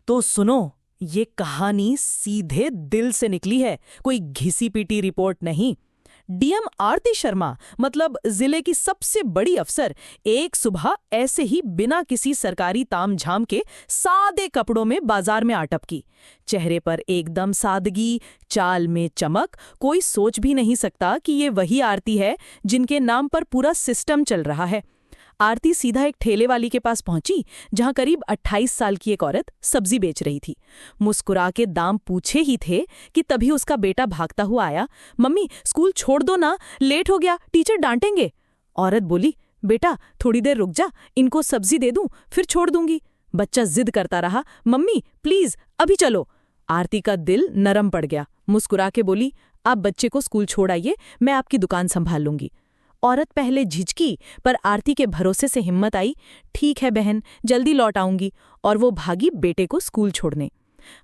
तो सुनो, ये कहानी सीधे दिल से निकली है, कोई घिसी पीटी रिपोर्ट नहीं। डीएम आरती शर्मा, मतलब जिले की सबसे बड़ी अफसर, एक सुबह ऐसे ही बिना किसी सरकारी तामझाम के सादे कपड़ों में बाजार में आ टपकी। चेहरे पर एकदम सादगी, चाल में चमक। कोई सोच भी नहीं सकता कि ये वही आरती है जिनके नाम पर पूरा सिस्टम चल रहा है। आरती सीधा एक ठेले वाली के पास पहुंची, जहां करीब 28 साल की एक औरत सब्जी बेच रही थी। मुस्कुरा के दाम पूछे ही थे कि तभी उसका बेटा भागता हुआ आया। मम्मी, स्कूल छोड़ दो ना, लेट हो गया, टीचर डांटेंगे। औरत बोली, बेटा थोड़ी देर रुक जा, इनको सब्जी दे दूं, फिर छोड़ दूंगी। बच्चा जिद करता रहा, मम्मी प्लीज अभी चलो। आरती का दिल नरम पड़ गया। मुस्कुरा के बोली, आप बच्चे को स्कूल छोड़ आइए, मैं आपकी दुकान संभाल लूंगी। औरत पहले झिझकी, पर आरती के भरोसे से हिम्मत आई। ठीक है बहन, जल्दी लौट आऊंगी। और वो भागी बेटे को स्कूल छोड़ने।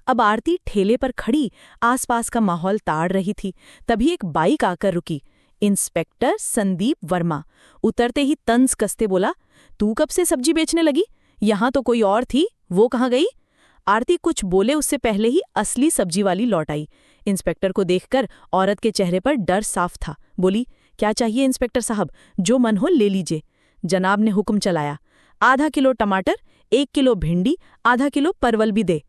अब आरती ठेले पर खड़ी आसपास का माहौल ताड़ रही थी। तभी एक बाइक आकर रुकी। इंस्पेक्टर संदीप वर्मा उतरते ही तंज कसते बोला, तू कब से सब्जी बेचने लगी? यहां तो कोई और थी, वो कहाँ गई? आरती कुछ बोले उससे पहले ही असली सब्जी वाली लौट आई। इंस्पेक्टर को देखकर औरत के चेहरे पर डर साफ था। बोली, क्या चाहिए इंस्पेक्टर साहब? जो मन हो ले लीजिए। जनाब ने हुक्म चलाया, आधा किलो टमाटर, 1 किलो भिंडी, आधा किलो परवल भी दे।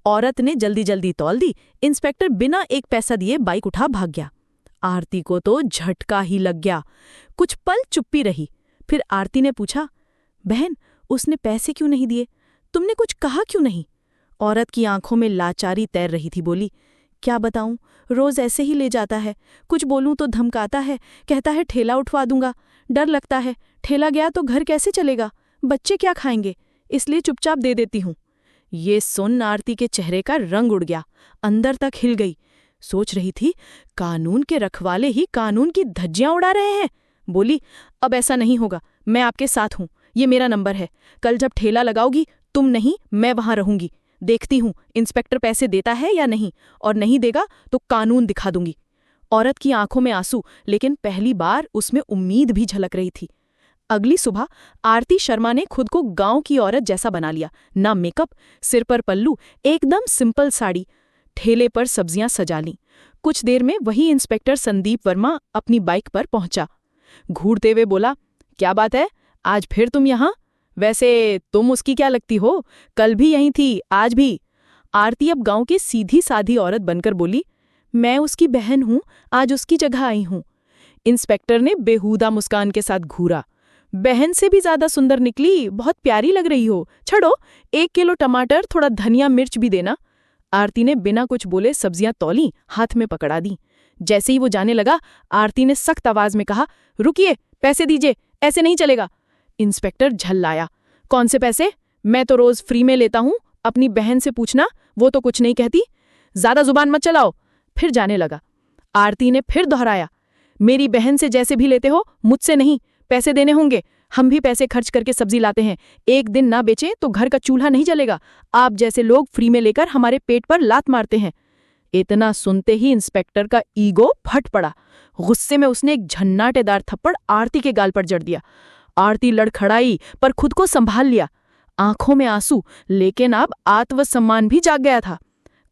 औरत ने जल्दी जल्दी तौल दी। इंस्पेक्टर बिना एक पैसा दिए बाइक उठा भाग गया। आरती को तो झटका ही लग गया। कुछ पल चुप्पी रही। फिर आरती ने पूछा, बहन उसने पैसे क्यों नहीं दिए? तुमने कुछ कहा क्यों नहीं? औरत की आंखों में लाचारी तैर रही थी। बोली, क्या बताऊं, रोज ऐसे ही ले जाता है। कुछ बोलूं तो धमकाता है, कहता है ठेला उठवा दूंगा। डर लगता है, ठेला गया तो घर कैसे चलेगा, बच्चे क्या खाएंगे, इसलिए चुपचाप दे देती हूं। ये सुन आरती के चेहरे का रंग उड़ गया, अंदर तक हिल गई। सोच रही थी, कानून के रखवाले ही कानून की धज्जियां उड़ा रहे हैं। बोली, अब ऐसा नहीं होगा, मैं आपके साथ हूं, ये मेरा नंबर है। कल जब ठेला लगाओगी, तुम नहीं मैं वहां रहूंगी। देखती हूं इंस्पेक्टर पैसे देता है या नहीं, और नहीं देगा तो कानून दिखा दूंगी। औरत की आंखों में आंसू, लेकिन पहली बार उसमें उम्मीद भी झलक रही थी। अगली सुबह आरती शर्मा ने खुद को गांव की औरत जैसा बना लिया। ना मेकअप, सिर पर पल्लू, एकदम सिंपल साड़ी। ठेले पर सब्जियां सजा लीं। कुछ देर में वही इंस्पेक्टर संदीप वर्मा अपनी बाइक पर पहुंचा। घूरते हुए बोला, क्या बात है, आज फिर तुम यहां? वैसे तुम उसकी क्या लगती हो? कल भी यहीं थी, आज भी। आरती अब गांव की सीधी साधी औरत बनकर बोली, मैं उसकी बहन हूं, आज उसकी जगह आई हूं। इंस्पेक्टर ने बेहुदा मुस्कान के साथ घूरा। बहन से भी ज्यादा सुंदर निकली, बहुत प्यारी लग रही हो। छोड़ो, 1 किलो टमाटर, थोड़ा धनिया मिर्च भी देना। आरती ने बिना कुछ बोले सब्जियां तौली, हाथ में पकड़ा दी। जैसे ही वो जाने लगा, आरती ने सख्त आवाज में कहा, रुकिए, पैसे दीजिए, ऐसे नहीं चलेगा। इंस्पेक्टर झल्लाया, कौन से पैसे? मैं तो रोज फ्री में लेता हूं, अपनी बहन से पूछना, वो तो कुछ नहीं कहती। ज्यादा जुबान मत चलाओ। फिर जाने लगा। आरती ने फिर दोहराया, मेरी बहन से जैसे भी लेते हो, मुझसे नहीं, पैसे देने होंगे। हम भी पैसे खर्च करके सब्जी लाते हैं, एक दिन ना बेचें तो घर का चूल्हा नहीं जलेगा। आप जैसे लोग फ्री में लेकर हमारे पेट पर लात मारते हैं। इतना सुनते ही इंस्पेक्टर का ईगो फट पड़ा। गुस्से में उसने एक झन्नाटेदार थप्पड़ आरती के गाल पर जड़ दिया। आरती लड़खड़ाई, पर खुद को संभाल लिया। आंखों में आंसू, लेकिन अब आत्मसम्मान भी जाग गया था।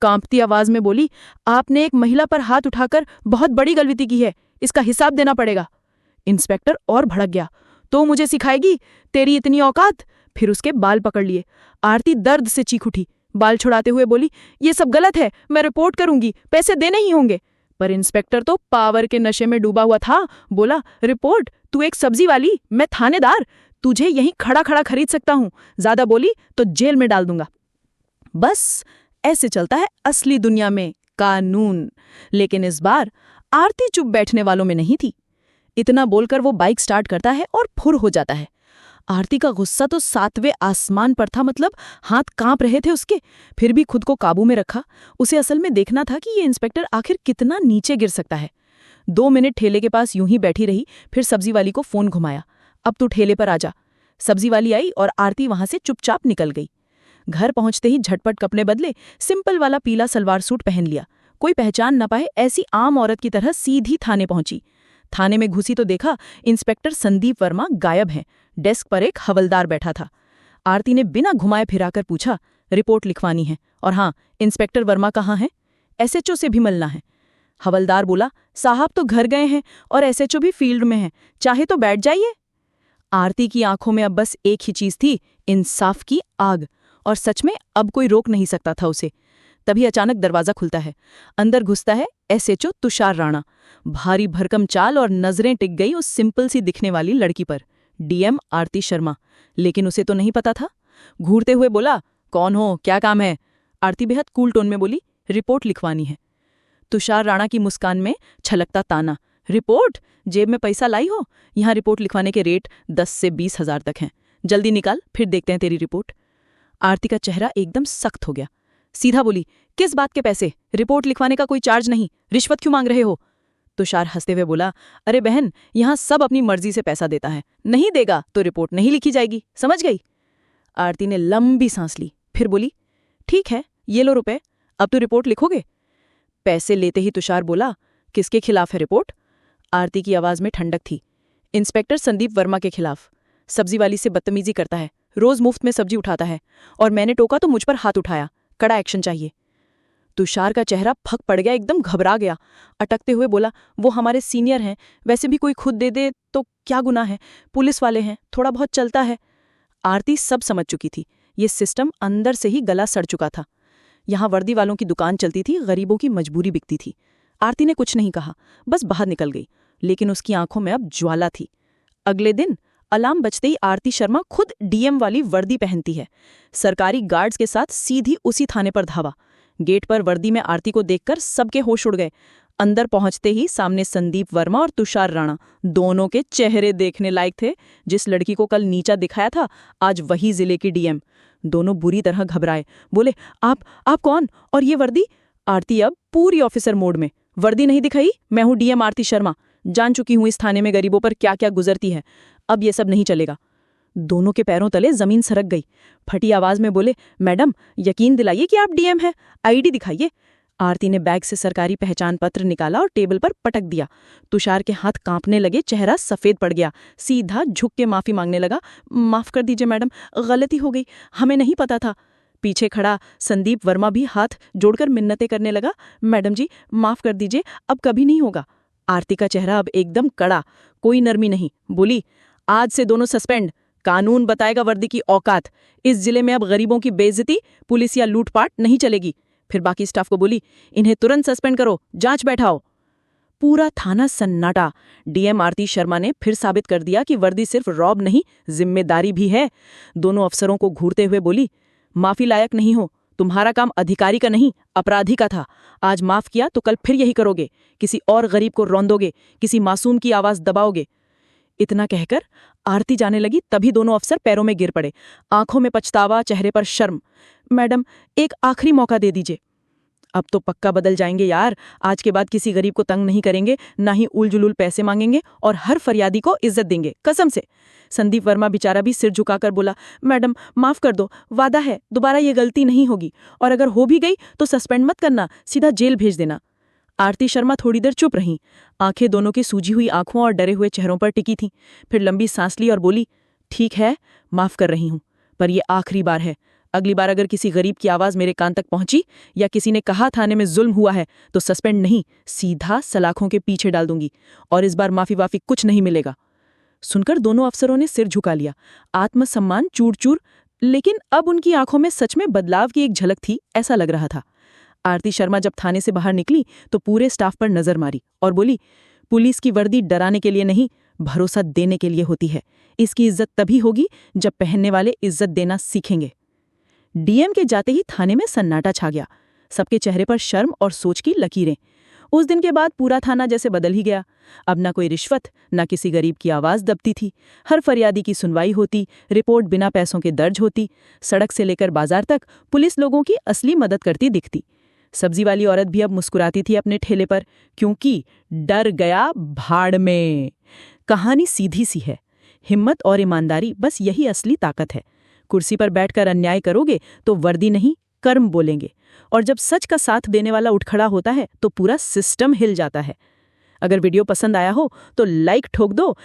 कांपती आवाज में बोली, आपने एक महिला पर हाथ उठाकर बहुत बड़ी गलती की है, इसका हिसाब देना पड़ेगा। इंस्पेक्टर और भड़क गया, तो मुझे सिखाएगी तेरी इतनी औकात? फिर उसके बाल पकड़ लिए। आरती दर्द से चीख उठी। बाल छुड़ाते हुए बोली, ये सब गलत है, मैं रिपोर्ट करूंगी, पैसे देने ही होंगे। पर इंस्पेक्टर तो पावर के नशे में डूबा हुआ था। बोला, रिपोर्ट? तू एक सब्जी वाली, मैं थानेदार, तुझे यहीं खड़ा खड़ा खरीद सकता हूं। ज्यादा बोली तो जेल में डाल दूंगा। बस ऐसे चलता है असली दुनिया में कानून। लेकिन इस बार आरती चुप बैठने वालों में नहीं थी। इतना बोलकर वो बाइक स्टार्ट करता है और फुर हो जाता है। आरती का गुस्सा तो 7वें आसमान पर था, मतलब हाथ कांप रहे थे उसके। फिर भी खुद को काबू में रखा। उसे असल में देखना था कि ये इंस्पेक्टर आखिर कितना नीचे गिर सकता है। 2 मिनट ठेले के पास यूं ही बैठी रही, फिर सब्जी वाली को फोन घुमाया, अब तू ठेले पर आ जा। सब्जी वाली आई और आरती वहां से चुपचाप निकल गई। घर पहुंचते ही झटपट कपड़े बदले, सिंपल वाला पीला सलवार सूट पहन लिया। कोई पहचान न पाए ऐसी आम औरत की तरह सीधी थाने पहुंची। थाने में घुसी तो देखा इंस्पेक्टर संदीप वर्मा गायब हैं। डेस्क पर एक हवलदार बैठा था। आरती ने बिना घुमाए फिराकर पूछा, रिपोर्ट लिखवानी है। और हाँ, इंस्पेक्टर वर्मा कहाँ है? एसएचओ से भी मिलना है। हवलदार बोला, साहब तो घर गए हैं और एसएचओ भी फील्ड में है, चाहे तो बैठ जाइए। आरती की आंखों में अब बस एक ही चीज थी, इंसाफ की आग। और सच में अब कोई रोक नहीं सकता था उसे। तभी अचानक दरवाजा खुलता है। अंदर घुसता है एसएचओ तुषार राणा। भारी भरकम चाल और नजरें टिक गई उस सिंपल सी दिखने वाली लड़की पर, डीएम आरती शर्मा। लेकिन उसे तो नहीं पता था। घूरते हुए बोला, कौन हो, क्या काम है? आरती बेहद कूल टोन में बोली, रिपोर्ट लिखवानी है। तुषार राणा की मुस्कान में छलकता ताना, रिपोर्ट? जेब में पैसा लाई हो? यहाँ रिपोर्ट लिखवाने के रेट 10 से 20 हजार तक हैं। जल्दी निकाल, फिर देखते हैं तेरी रिपोर्ट। आरती का चेहरा एकदम सख्त हो गया। सीधा बोली, किस बात के पैसे? रिपोर्ट लिखवाने का कोई चार्ज नहीं, रिश्वत क्यों मांग रहे हो? तुषार हंसते हुए बोला, अरे बहन, यहाँ सब अपनी मर्जी से पैसा देता है, नहीं देगा तो रिपोर्ट नहीं लिखी जाएगी, समझ गई? आरती ने लंबी सांस ली, फिर बोली, ठीक है, ये लो रुपए, अब तो रिपोर्ट लिखोगे? पैसे लेते ही तुषार बोला, किसके खिलाफ है रिपोर्ट? आरती की आवाज में ठंडक थी। इंस्पेक्टर संदीप वर्मा के खिलाफ। सब्जी वाली से बदतमीजी करता है, रोज मुफ्त में सब्जी उठाता है, और मैंने टोका तो मुझ पर हाथ उठाया। कड़ा एक्शन चाहिए। तुषार का चेहरा फक पड़ गया, एकदम घबरा गया। अटकते हुए बोला, वो हमारे सीनियर हैं, वैसे भी कोई खुद दे दे तो क्या गुनाह है, पुलिस वाले हैं, थोड़ा बहुत चलता है। आरती सब समझ चुकी थी। ये सिस्टम अंदर से ही गला सड़ चुका था। यहाँ वर्दी वालों की दुकान चलती थी, गरीबों की मजबूरी बिकती थी। आरती ने कुछ नहीं कहा, बस बाहर निकल गई, लेकिन उसकी आंखों में अब ज्वाला थी। अगले दिन अलार्म बजते ही आरती शर्मा खुद डीएम वाली वर्दी पहनती है। सरकारी गार्ड्स के साथ सीधी उसी थाने पर धावा। गेट पर वर्दी में आरती को देखकर सबके होश उड़ गए। अंदर पहुंचते ही सामने संदीप वर्मा और तुषार राणा, दोनों के चेहरे देखने लायक थे। जिस लड़की को कल नीचा दिखाया था, आज वही जिले की डीएम। दोनों बुरी तरह घबराए, बोले, आप कौन और ये वर्दी? आरती अब पूरी ऑफिसर मोड में, वर्दी नहीं दिखाई, मैं हूं डीएम आरती शर्मा, जान चुकी हूं इस थाने में गरीबों पर क्या क्या गुजरती है, अब ये सब नहीं चलेगा। दोनों के पैरों तले जमीन सरक गई। फटी आवाज में बोले, मैडम यकीन दिलाइए कि आप डीएम हैं, आईडी दिखाइए। आरती ने बैग से सरकारी पहचान पत्र निकाला और टेबल पर पटक दिया। तुषार के हाथ कांपने लगे, चेहरा सफेद पड़ गया। सीधा झुक के माफी मांगने लगा, माफ कर दीजिए मैडम, गलती हो गई, हमें नहीं पता था। पीछे खड़ा संदीप वर्मा भी हाथ जोड़कर मिन्नतें करने लगा, मैडम जी माफ कर दीजिए, अब कभी नहीं होगा। आरती का चेहरा अब एकदम कड़ा, कोई नरमी नहीं। बोली, आज से दोनों सस्पेंड, कानून बताएगा वर्दी की औकात। इस जिले में अब गरीबों की बेइज्जती, पुलिस या लूटपाट नहीं चलेगी। फिर बाकी स्टाफ को बोली, इन्हें तुरंत सस्पेंड करो, जांच बैठाओ। पूरा थाना सन्नाटा। डीएम आरती शर्मा ने फिर साबित कर दिया कि वर्दी सिर्फ रौब नहीं, जिम्मेदारी भी है। दोनों अफसरों को घूरते हुए बोली, माफी लायक नहीं हो, तुम्हारा काम अधिकारी का नहीं अपराधी का था। आज माफ किया तो कल फिर यही करोगे, किसी और गरीब को रौंदोगे, किसी मासूम की आवाज दबाओगे। इतना कहकर आरती जाने लगी, तभी दोनों अफसर पैरों में गिर पड़े, आंखों में पछतावा, चेहरे पर शर्म। मैडम एक आखिरी मौका दे दीजिए। अब तो पक्का बदल जाएंगे यार, आज के बाद किसी गरीब को तंग नहीं करेंगे, ना ही उलझुलुल पैसे मांगेंगे और हर फरियादी को इज्जत देंगे, कसम से। संदीप वर्मा बेचारा भी सिर झुकाकर बोला, मैडम माफ कर दो, वादा है दोबारा ये गलती नहीं होगी, और अगर हो भी गई तो सस्पेंड मत करना, सीधा जेल भेज देना। आरती शर्मा थोड़ी देर चुप रहीं, आंखें दोनों की सूजी हुई आंखों और डरे हुए चेहरों पर टिकी थीं। फिर लंबी सांस ली और बोली, ठीक है, माफ कर रही हूं, पर यह आखिरी बार है। अगली बार अगर किसी गरीब की आवाज मेरे कान तक पहुंची या किसी ने कहा थाने में जुल्म हुआ है तो सस्पेंड नहीं, सीधा सलाखों के पीछे डाल दूंगी, और इस बार माफी वाफी कुछ नहीं मिलेगा। सुनकर दोनों अफसरों ने सिर झुका लिया, आत्मसम्मान चूर चूर। लेकिन अब उनकी आंखों में सच में बदलाव की एक झलक थी, ऐसा लग रहा था। आरती शर्मा जब थाने से बाहर निकली तो पूरे स्टाफ पर नजर मारी और बोली, पुलिस की वर्दी डराने के लिए नहीं, भरोसा देने के लिए होती है। इसकी इज्जत तभी होगी जब पहनने वाले इज्जत देना सीखेंगे। डीएम के जाते ही थाने में सन्नाटा छा गया, सबके चेहरे पर शर्म और सोच की लकीरें। उस दिन के बाद पूरा थाना जैसे बदल ही गया। अब ना कोई रिश्वत, ना किसी गरीब की आवाज दबती थी। हर फरियादी की सुनवाई होती, रिपोर्ट बिना पैसों के दर्ज होती। सड़क से लेकर बाजार तक पुलिस लोगों की असली मदद करती दिखती। सब्जी वाली औरत भी अब मुस्कुराती थी अपने ठेले पर, क्योंकि डर गया भाड़ में। कहानी सीधी सी है, हिम्मत और ईमानदारी, बस यही असली ताकत है। कुर्सी पर बैठकर अन्याय करोगे तो वर्दी नहीं, कर्म बोलेंगे, और जब सच का साथ देने वाला उठ खड़ा होता है तो पूरा सिस्टम हिल जाता है। अगर वीडियो पसंद आया हो तो लाइक ठोक दो,